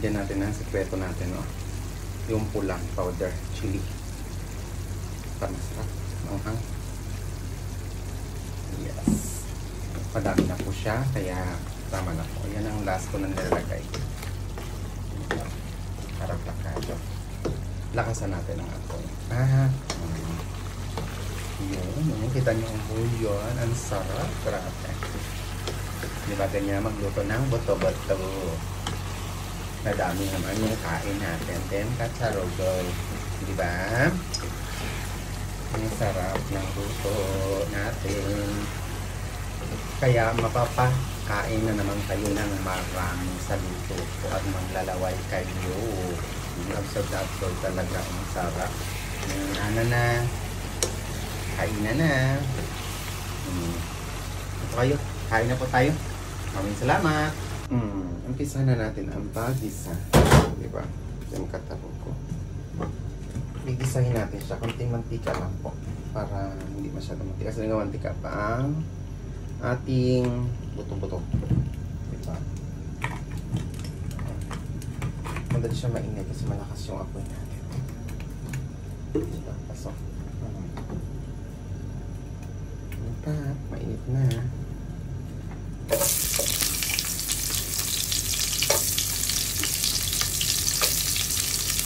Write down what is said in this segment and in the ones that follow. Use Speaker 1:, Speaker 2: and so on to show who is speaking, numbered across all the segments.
Speaker 1: lagyan natin ng sekreto natin, no? Yung pulang powder chili. Para masarap. Manghang. Yes. Padami na po siya, kaya tama na po. Yan ang last ko na nilalagay. Para plakado. Lakasan natin ang apoy. Yun. Kita niyo ang bouillon. Ang sarap. Grabe. Diba ganyan magluto ng boto-boto. Nadami naman yung kain natin. Then, katsarogoy. Diba? Ang sarap ng luto natin. Kaya mapapakain na naman kayo ng marami sa luto ko at maglalaway kayo. Absorb talaga ang sarap. Ano na? Kain na. Ito kayo. Kain na po tayo. Maraming salamat. Umpisa na natin ang pagisa. Diba? Yung kataro ko. Gigisahin natin siya. Kunting mantika lang po. Para hindi masyadong mantika. Kasi nagamantika pa ang ating buto-buto. Diba? Madali siya mainit kasi malakas yung apoy natin. Diba? Pasok. Mainit na.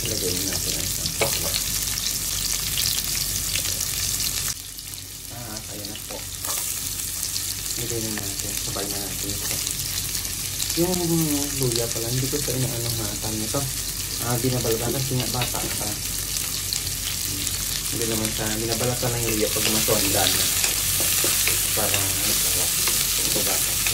Speaker 1: Ilagay natin ang isang pakla. Kaya na po. Ilagay na natin. Sabay na natin ito. Yung luya pala, hindi ko sa inaanong nito. Binabalatan kasi nga bata pa. Hindi naman sa binabalatan lang yung luya pag matuanda na. Para masarap. Ito bata ko.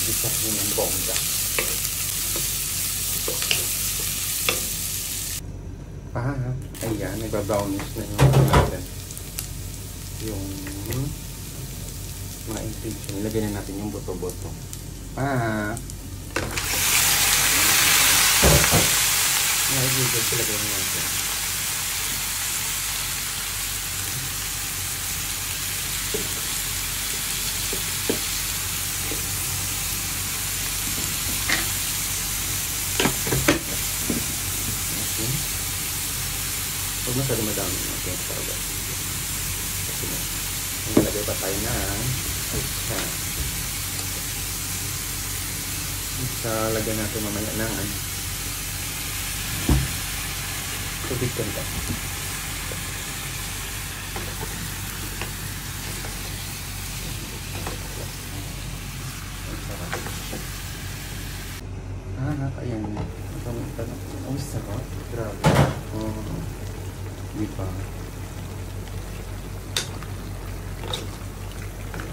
Speaker 1: Isa yun ang bongga. Ayan, nagba-brownish na yung natin. Yung mga ingredients. Nilagay na natin yung boto-boto. Mga ingredients ilagay na natin. Huwag masyado madami natin sa ugat. Kasi nalagay pa tayo ng lagyan natin mamaya ng tubig konti. Ayan. Ang sarap. Grabe. Diba?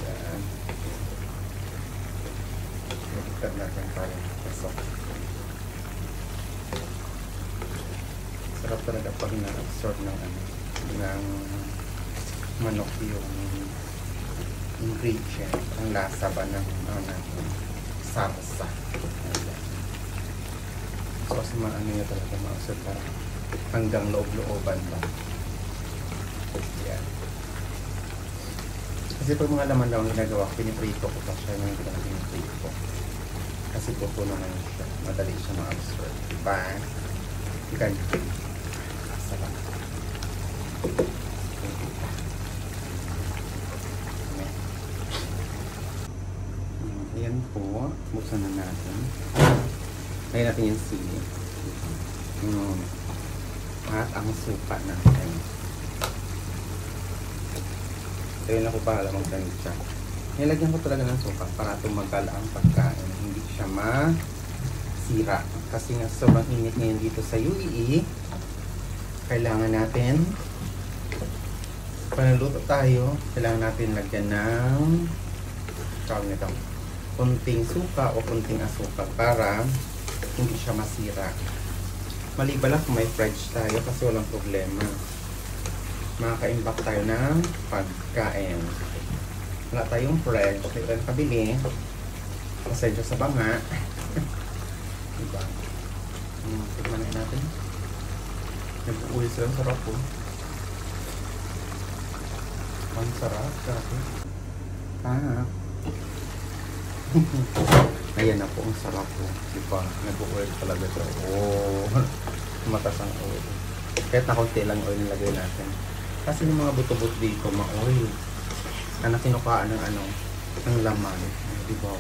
Speaker 1: Ayan. Ikat natin parang pasok. Sarap talaga pag na-absorb ng manok yung ingredient. Ang lasa ba ng sarsa. So, kasi niya talaga ma-absorb parang hanggang loob-looban ba. Yan. Kasi pag mga laman-laman ginagawa ko, piniprito ko pa siya nang piniprito. Kasi puto naman siya. Madali siya ma-absorb. Diba? Ganyan. Sarap. Ayan po. Buksan na natin. Lagyan natin yung sili. At ang suka natin. Kaya na ko para magtansya. Nilagyan ko talaga ng suka para tumagal ang pagkain. Hindi siya masira. Kasi nga sobrang init ngayon dito sa UAE. Kailangan natin, panaluto tayo, kailangan natin lagyan ng kunting suka o kunting asukal para hindi siya masira. Maliban lang kung may fridge tayo kasi walang problema. Makaka-imbak tayo ng pagkain. Wala tayong fridge. Hindi tayo kabili. Pasensya sa banga. Diba? Tignan natin. Nag-uwi sila. Sarap po. Ang sarap. Grabe. Ayan na po, ang sarap po. Diba? Nag-oil talaga ito. Oh, matas ang oil. Kahit na konti lang oil nilagay natin. Kasi yung mga buto-buto dito, ma-oil. Na kinukaan ng ano, ng laman. Diba?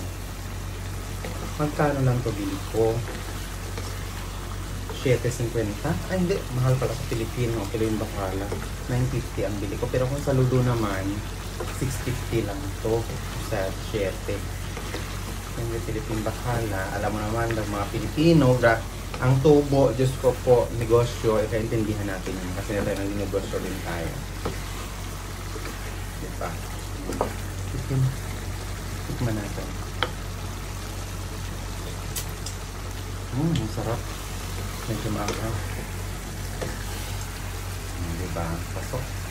Speaker 1: Magkano lang ito bili ko? 7.50? Ay hindi, mahal pala sa Pilipino. Kilo yung bakala. 9.50 ang bili ko. Pero kung sa Ludo naman, 6.50 lang ito sa 7. Yung Pilipino bakala, alam mo naman ng mga Pilipino, ang tubo, Diyos ko po, negosyo, ikaintindihan natin yun. Kasi natin ang negosyo din tayo. Diba? Tikman natin. Ang sarap. Medyo maanghang. Diba? Pasok.